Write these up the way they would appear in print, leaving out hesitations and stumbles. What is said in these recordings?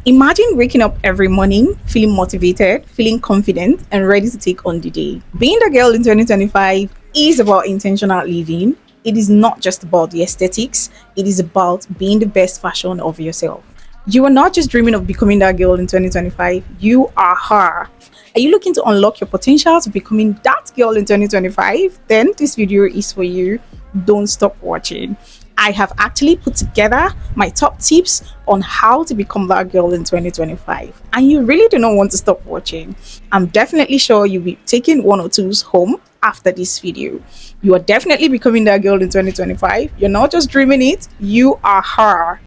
Imagine waking up every morning feeling motivated, feeling confident, and ready to take on the day. Being the girl in 2025 is about intentional living. It is not just about the aesthetics, it is about being the best version of yourself. You are not just dreaming of becoming that girl in 2025, you are her. Are you looking to unlock your potential to becoming that girl in 2025? Then this video is for you. Don't stop watching. I have actually put together my top tips on how to become that girl in 2025, and you really do not want to stop watching. I'm definitely sure you'll be taking one or two's home after this video. You are definitely becoming that girl in 2025. You're not just dreaming it, you are her.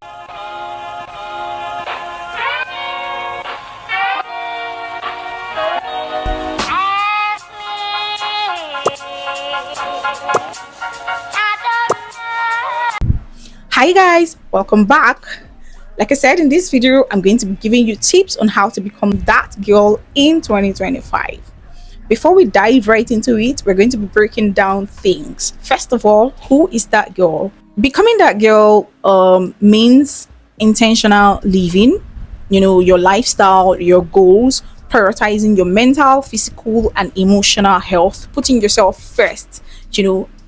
Hi guys, welcome back. Like I said, in this video I'm going to be giving you tips on how to become that girl in 2025. Before we dive right into it, we're going to be breaking down things. First of all, who is that girl? Becoming that girl means intentional living, your lifestyle, your goals, prioritizing your mental, physical and emotional health, putting yourself first.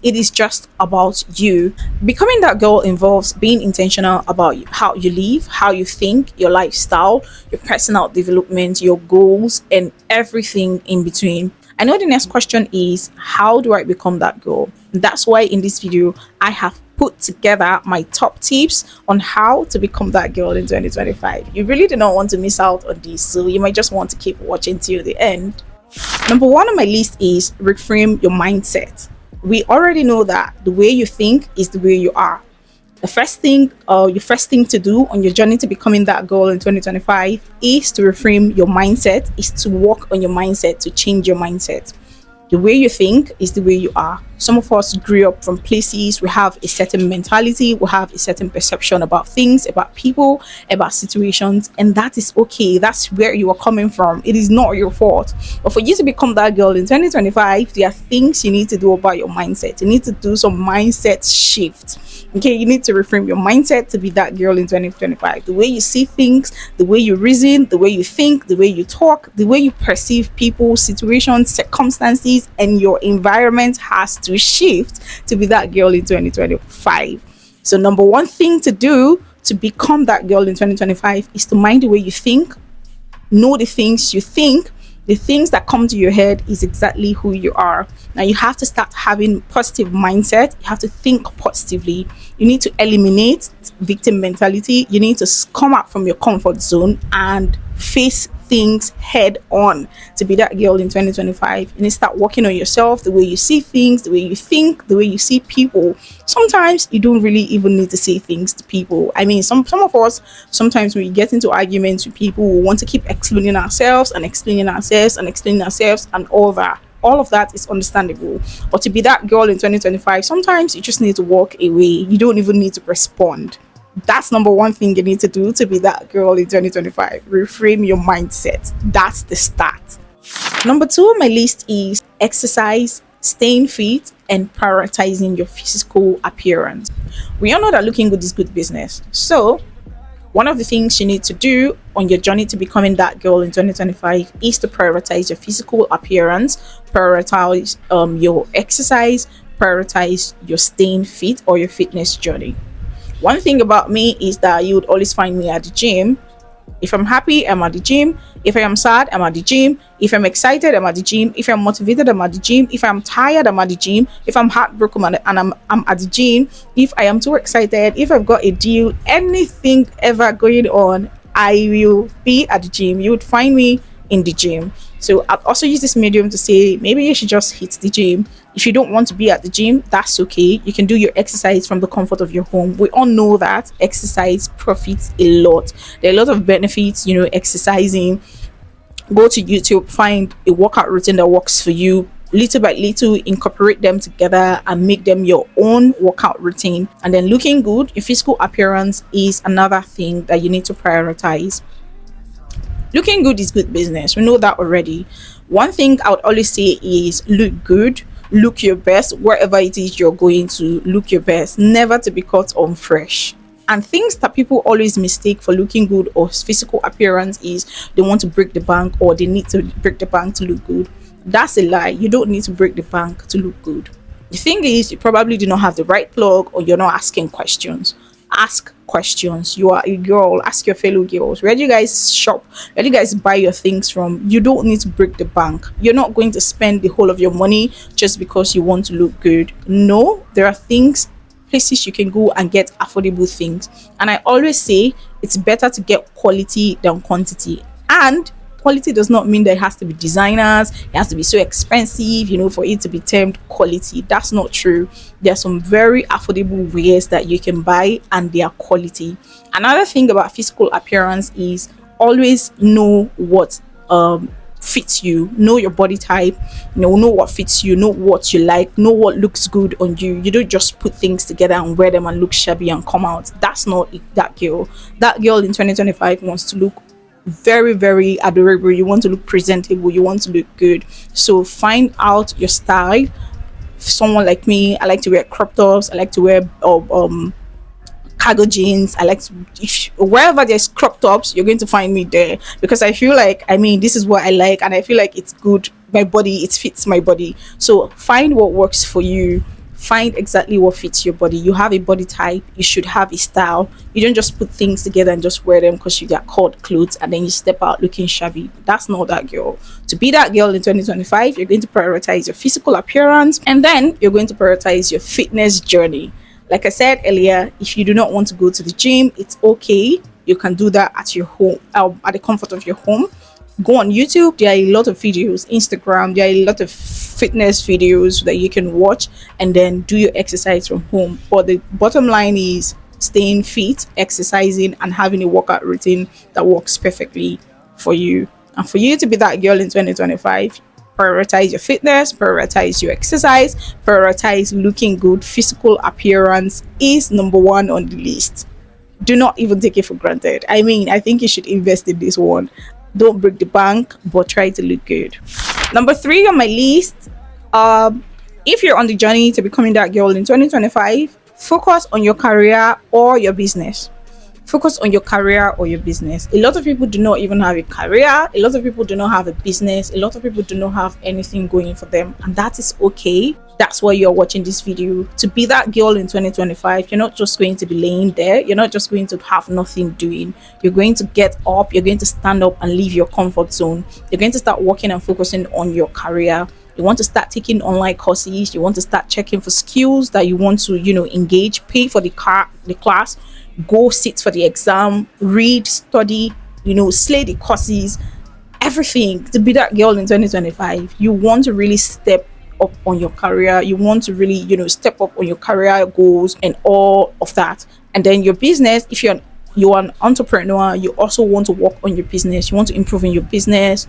It is just about you. Becoming that girl involves being intentional about how you live, how you think, your lifestyle, your personal development, your goals, and everything in between. I know the next question is, how do I become that girl? That's why in this video, I have put together my top tips on how to become that girl in 2025. You really do not want to miss out on this, so you might just want to keep watching till the end. Number one on my list is reframe your mindset. We already know that the way you think is the way you are. Your first thing to do on your journey to becoming that girl in 2025 is to reframe your mindset, is to work on your mindset, to change your mindset. The way you think is the way you are. Some of us grew up from places, we have a certain mentality, we have a certain perception about things, about people, about situations, and that is okay. That's where you are coming from. It is not your fault. But for you to become that girl in 2025, there are things you need to do about your mindset. You need to do some mindset shift. Okay, you need to reframe your mindset to be that girl in 2025. The way you see things, the way you reason, the way you think, the way you talk, the way you perceive people, situations, circumstances, and your environment has to shift to be that girl in 2025. So number one thing to do to become that girl in 2025 is to mind the way you think, know the things you think. The things that come to your head is exactly who you are. Now you have to start having positive mindset. You have to think positively. You need to eliminate victim mentality. You need to come out from your comfort zone and face things head on to be that girl in 2025. You need to start working on yourself, the way you see things, the way you think, the way you see people. Sometimes you don't really even need to say things to people. I mean, some of us, sometimes when we get into arguments with people, we want to keep explaining ourselves and explaining ourselves and explaining ourselves and all that. All of that is understandable. But to be that girl in 2025, sometimes you just need to walk away. You don't even need to respond. That's number one thing you need to do to be that girl in 2025. Reframe your mindset. That's the start. Number two on my list is exercise, staying fit, and prioritizing your physical appearance. We all know that looking good is good business. So one of the things you need to do on your journey to becoming that girl in 2025 is to prioritize your physical appearance, prioritize your exercise, prioritize your staying fit or your fitness journey. One thing about me is that you would always find me at the gym. If I'm happy, I'm at the gym. If I am sad, I'm at the gym. If I'm excited, I'm at the gym. If I'm motivated, I'm at the gym. If I'm tired, I'm at the gym. If I'm heartbroken and I'm at the gym. If I am too excited, if I've got a deal, anything ever going on, I will be at the gym. You would find me in the gym. So I'll also use this medium to say maybe you should just hit the gym. If you don't want to be at the gym, that's okay. You can do your exercise from the comfort of your home. We all know that exercise profits a lot. There are a lot of benefits, exercising. Go to YouTube, find a workout routine that works for you. Little by little, incorporate them together and make them your own workout routine. And then looking good, your physical appearance is another thing that you need to prioritize. Looking good is good business. We know that already. One thing I would always say is look good, look your best. Wherever it is you're going to, look your best. Never to be caught on fresh. And things that people always mistake for looking good or physical appearance is they want to break the bank or they need to break the bank to look good. That's a lie. You don't need to break the bank to look good. The thing is, you probably do not have the right plug or you're not asking questions. Ask questions. You are a girl, ask your fellow girls, where do you guys shop, where do you guys buy your things from? You don't need to break the bank. You're not going to spend the whole of your money just because you want to look good. No, there are things, places you can go and get affordable things. And I always say it's better to get quality than quantity. And quality does not mean that it has to be designers, it has to be so expensive, for it to be termed quality. That's not true. There are some very affordable wares that you can buy and they are quality. Another thing about physical appearance is always know what fits you, know your body type, know what fits you, know what you like, know what looks good on you. You don't just put things together and wear them and look shabby and come out. That's not that girl. That girl in 2025 wants to look very, very adorable. You want to look presentable, you want to look good. So find out your style. Someone like me, I like to wear crop tops, I like to wear cargo jeans. I like to, wherever there's crop tops, you're going to find me there, because I feel like, this is what I like and I feel like it's good. My body, it fits my body. So find what works for you. Find exactly what fits your body. You have a body type, you should have a style. You don't just put things together and just wear them because you got called clothes and then you step out looking shabby. That's not that girl. To be that girl in 2025, you're going to prioritize your physical appearance and then you're going to prioritize your fitness journey. Like I said earlier, if you do not want to go to the gym, it's okay. You can do that at your home, at the comfort of your home. Go on YouTube, there are a lot of videos. Instagram, there are a lot of fitness videos that you can watch and then do your exercise from home. But the bottom line is staying fit, exercising, and having a workout routine that works perfectly for you. And for you to be that girl in 2025, prioritize your fitness, prioritize your exercise, prioritize looking good. Physical appearance is number one on the list. Do not even take it for granted. I think you should invest in this one. Don't break the bank, but try to look good. Number 3 on my list, if you're on the journey to becoming that girl in 2025, focus on your career or your business. Focus on your career or your business. A lot of people do not even have a career. A lot of people do not have a business. A lot of people do not have anything going for them, and that is okay. That's why you're watching this video. To be that girl in 2025, you're not just going to be laying there. You're not just going to have nothing doing. You're going to get up. You're going to stand up and leave your comfort zone. You're going to start working and focusing on your career. You want to start taking online courses. You want to start checking for skills that you want to, engage, pay for the class, go sit for the exam, read, study, slay the courses, everything. To be that girl in 2025, you want to really step up on your career. You want to really, step up on your career goals and all of that. And then your business, if you're an entrepreneur, you also want to work on your business. You want to improve in your business,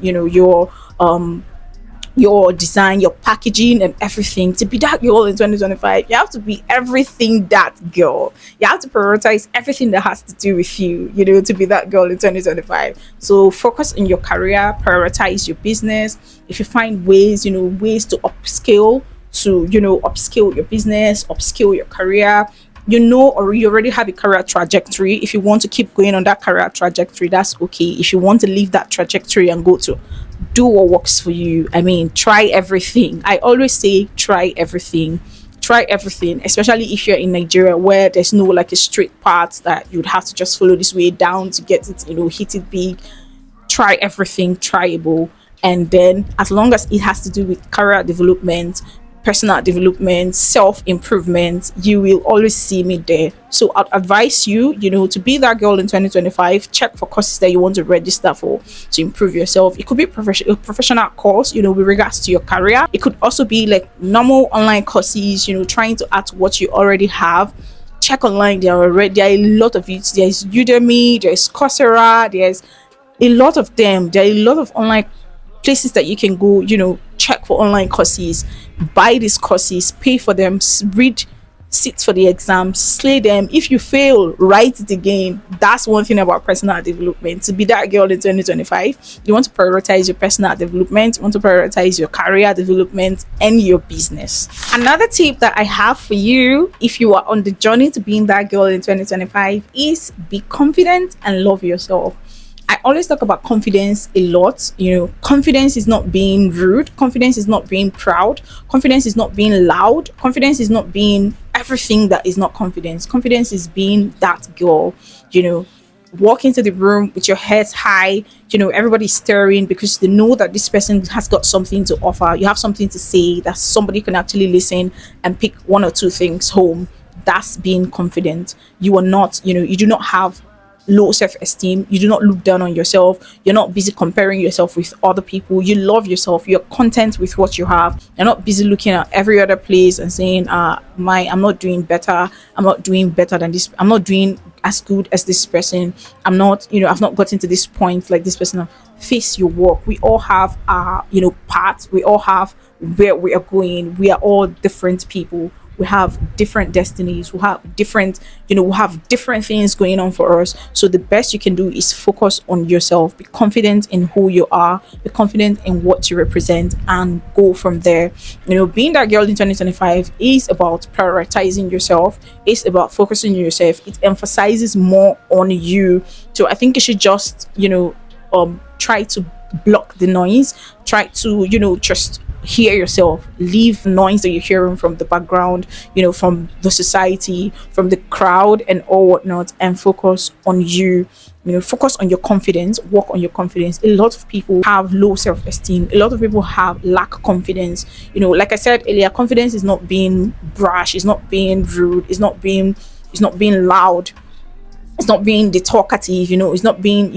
your design, your packaging, and everything. To be that girl in 2025, you have to be everything that girl. You have to prioritize everything that has to do with you, to be that girl in 2025. So focus on your career, prioritize your business. If you find ways, ways to upscale, upscale your business, upscale your career, or you already have a career trajectory. If you want to keep going on that career trajectory, that's okay. If you want to leave that trajectory and go to do what works for you, try everything. I always say try everything, especially if you're in Nigeria where there's no like a straight path that you'd have to just follow this way down to get it, hit it big. Try everything, tryable. And then as long as it has to do with career development, personal development, self-improvement, you will always see me there. So I'd advise you, to be that girl in 2025, check for courses that you want to register for to improve yourself. It could be a professional course, with regards to your career. It could also be like normal online courses, trying to add to what you already have. Check online, there are a lot of it. There's Udemy, there's Coursera, there's a lot of them. There are a lot of online places that you can go, check for online courses, buy these courses, pay for them, read sit for the exams, slay them. If you fail, write it again. That's one thing about personal development. To be that girl in 2025, you want to prioritize your personal development, you want to prioritize your career development and your business. Another tip that I have for you, if you are on the journey to being that girl in 2025, is be confident and love yourself. I always talk about confidence a lot. Confidence is not being rude. Confidence is not being proud. Confidence is not being loud. Confidence is not being everything that is not confidence. Confidence is being that girl, walk into the room with your head high, everybody's staring because they know that this person has got something to offer. You have something to say that somebody can actually listen and pick one or two things home. That's being confident. You are not, you do not have low self-esteem. You do not look down on yourself. You're not busy comparing yourself with other people. You love yourself. You're content with what you have. You're not busy looking at every other place and saying I'm not doing better, I'm not doing better than this, I'm not doing as good as this person, I'm not, I've not gotten to this point like this person. Face your work. We all have our paths. We all have where we are going. We are all different people. We have different destinies. We have different things going on for us. So the best you can do is focus on yourself. Be confident in who you are. Be confident in what you represent, and go from there. Being that girl in 2025 is about prioritizing yourself. It's about focusing on yourself. It emphasizes more on you. So I think you should just try to block the noise. Try to just hear yourself, leave noise that you're hearing from the background, from the society, from the crowd and all whatnot, and focus on you. Focus on your confidence, work on your confidence. A lot of people have low self-esteem. A lot of people have lack confidence. Like I said earlier, confidence is not being brash, it's not being rude, it's not being loud, it's not being the talkative, it's not being,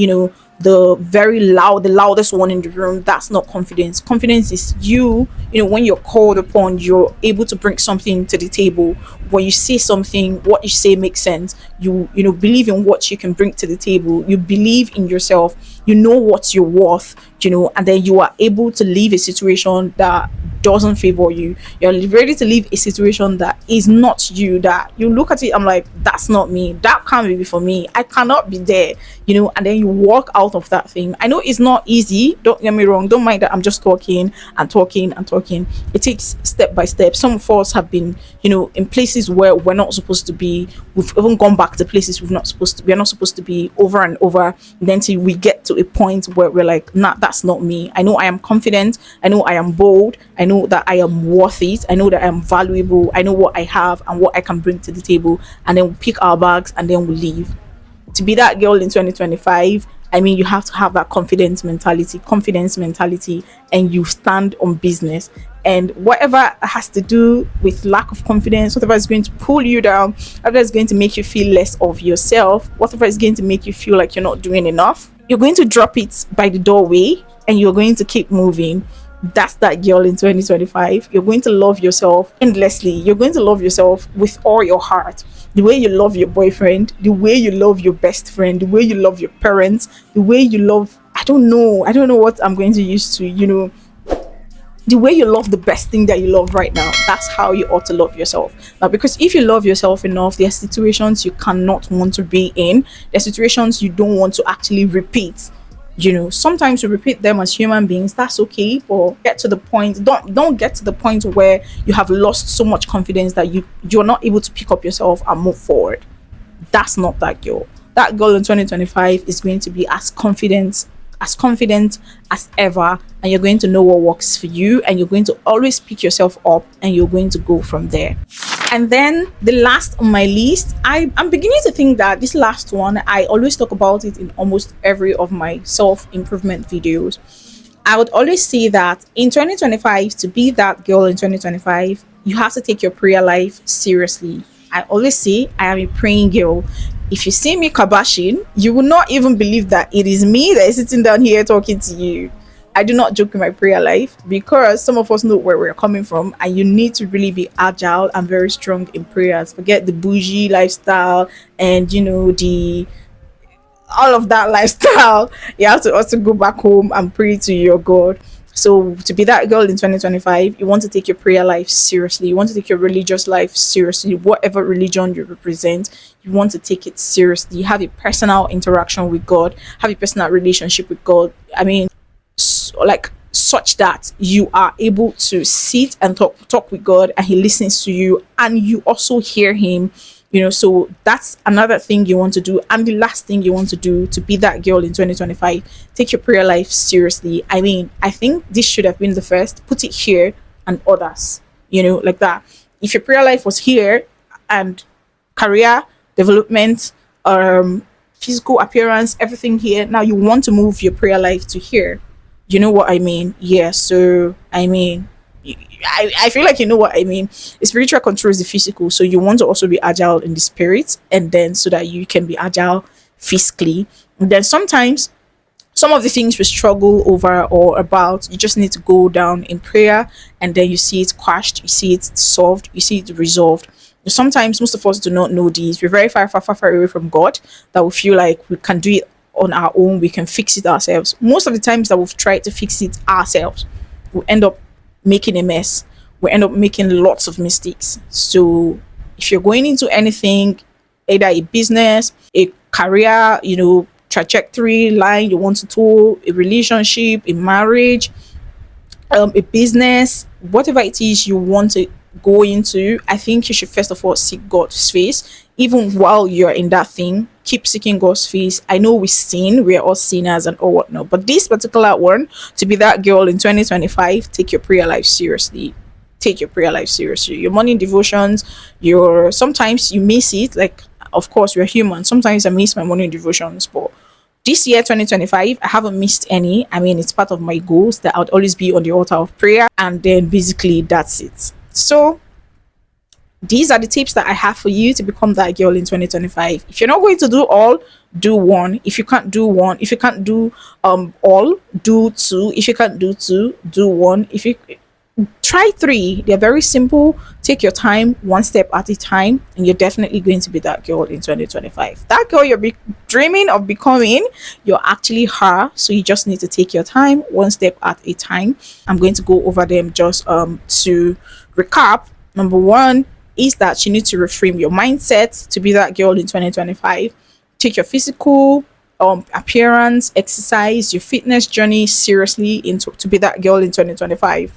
the very loud, the loudest one in the room. That's not confidence. Confidence is you, when you're called upon, you're able to bring something to the table. When you say something, what you say makes sense. You believe in what you can bring to the table. You believe in yourself. You know what you're worth, and then you are able to leave a situation that doesn't favor you. You're ready to leave a situation that is not you, that you look at it, I'm like, that's not me, that can't be for me, I cannot be there, and then you walk out of that thing. I know it's not easy, don't get me wrong, don't mind that I'm just talking and talking and talking. It takes step by step. Some of us have been in places where we're not supposed to be. We've even gone back to places we're not supposed to be over and over, and then till we get to a point where we're like, nah, that's not me. I know I am confident, I know I am bold, I know that I am worth it, I know that I am valuable, I know what I have and what I can bring to the table. And then we pick our bags and then we leave. To be that girl in 2025, you have to have that confidence mentality, and you stand on business. And whatever has to do with lack of confidence, whatever is going to pull you down, whatever is going to make you feel less of yourself, whatever is going to make you feel like you're not doing enough, you're going to drop it by the doorway and you're going to keep moving. That's that girl in 2025. You're going to love yourself endlessly. You're going to love yourself with all your heart. The way you love your boyfriend, the way you love your best friend, the way you love your parents, the way you love, I don't know what I'm going to use to, the way you love the best thing that you love right now. That's how you ought to love yourself. Now, because if you love yourself enough, there are situations you cannot want to be in. There are situations you don't want to actually repeat. Sometimes we repeat them as human beings. That's okay, but get to the point. Don't get to the point where you have lost so much confidence that you're not able to pick up yourself and move forward. That's not that girl. That girl in 2025 is going to be as confident as ever, and you're going to know what works for you, and you're going to always pick yourself up, and you're going to go from there. And then the last on my list, I'm beginning to think that this last one, I always talk about it in almost every of my self-improvement videos. I would always say that in 2025, to be that girl in 2025, you have to take your prayer life seriously. I always say I am a praying girl. If you see me kabashing, you will not even believe that it is me that is sitting down here talking to you. I do not joke in my prayer life, because some of us know where we're coming from, and you need to really be agile and very strong in prayers. Forget the bougie lifestyle and all of that lifestyle. You have to also go back home and pray to your God. So to be that girl in 2025, you want to take your prayer life seriously. You want to take your religious life seriously. Whatever religion you represent, you want to take it seriously. Have a personal interaction with God. Have a personal relationship with God. I mean, like such that you are able to sit and talk with God, and He listens to you, and you also hear Him. So that's another thing you want to do. And the last thing you want to do to be that girl in 2025, take your prayer life seriously. I mean, I think this should have been the first. Put it here and others, like that. If your prayer life was here and career development, physical appearance, everything here, now you want to move your prayer life to here. You know what I mean? Yeah. So I mean, I feel like you know what I mean. The spiritual controls the physical, so you want to also be agile in the spirit, and then so that you can be agile physically. And then sometimes some of the things we struggle over or about, you just need to go down in prayer, and then you see it quashed, you see it solved, you see it resolved. Sometimes most of us do not know these. We're very far away from God, that we feel like we can do it on our own, we can fix it ourselves. Most of the times that we've tried to fix it ourselves, we end up making a mess. We end up making lots of mistakes. So if you're going into anything, either a business, a career, trajectory line you want to do, a relationship, a marriage, a business, whatever it is you want to go into, I think you should first of all seek God's face. Even while you're in that thing, keep seeking God's face. I know we sin, we're all sinners and all whatnot, but this particular one, to be that girl in 2025, take your prayer life seriously. Take your prayer life seriously. Your morning devotions, sometimes you miss it. Like, of course, we're human. Sometimes I miss my morning devotions, but this year 2025, I haven't missed any. I mean, it's part of my goals that I would always be on the altar of prayer, and then basically that's it. So these are the tips that I have for you to become that girl in 2025. If you're not going to do all, do one. If you can't do one, if you can't do all, do two. If you can't do two, do one. If you try three, they're very simple. Take your time, one step at a time, and you're definitely going to be that girl in 2025. That girl you're dreaming of becoming, you're actually her. So you just need to take your time, one step at a time. I'm going to go over them just to recap. Number one is that you need to reframe your mindset to be that girl in 2025. Take your physical appearance, exercise, your fitness journey seriously to be that girl in 2025.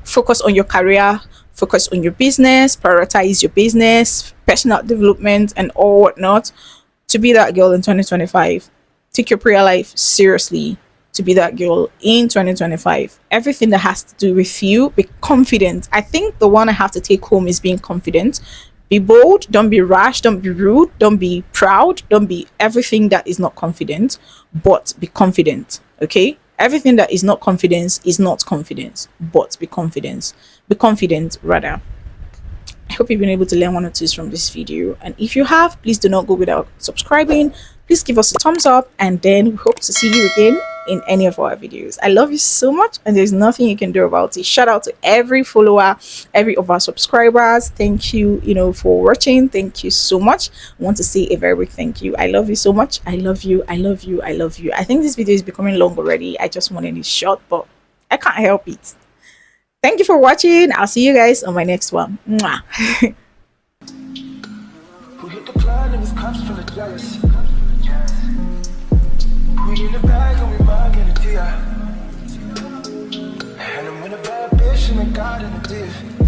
Focus on your career, focus on your business, prioritize your business, personal development, and all whatnot to be that girl in 2025. Take your prayer life seriously to be that girl in 2025. Everything that has to do with you, be confident. I think the one I have to take home is being confident. Be bold, don't be rash, don't be rude, don't be proud, don't be everything that is not confident, but be confident. Okay? Everything that is not confidence is not confidence, but be confident. Be confident rather. I hope you've been able to learn one or two from this video, and if you have, please do not go without subscribing. Please give us a thumbs up, and then we hope to see you again in any of our videos. I love you so much, and there's nothing you can do about it. Shout out to every follower, every of our subscribers. Thank you, for watching. Thank you so much. I want to say a very big thank you. I love you so much. I love you. I love you. I love you. I think this video is becoming long already. I just wanted it short, but I can't help it. Thank you for watching. I'll see you guys on my next one. Mwah. We hit the plan and it's cups full of jealous. We in the bag and we mugging it to ya. And I'm in a bad bitch and I got in the dish.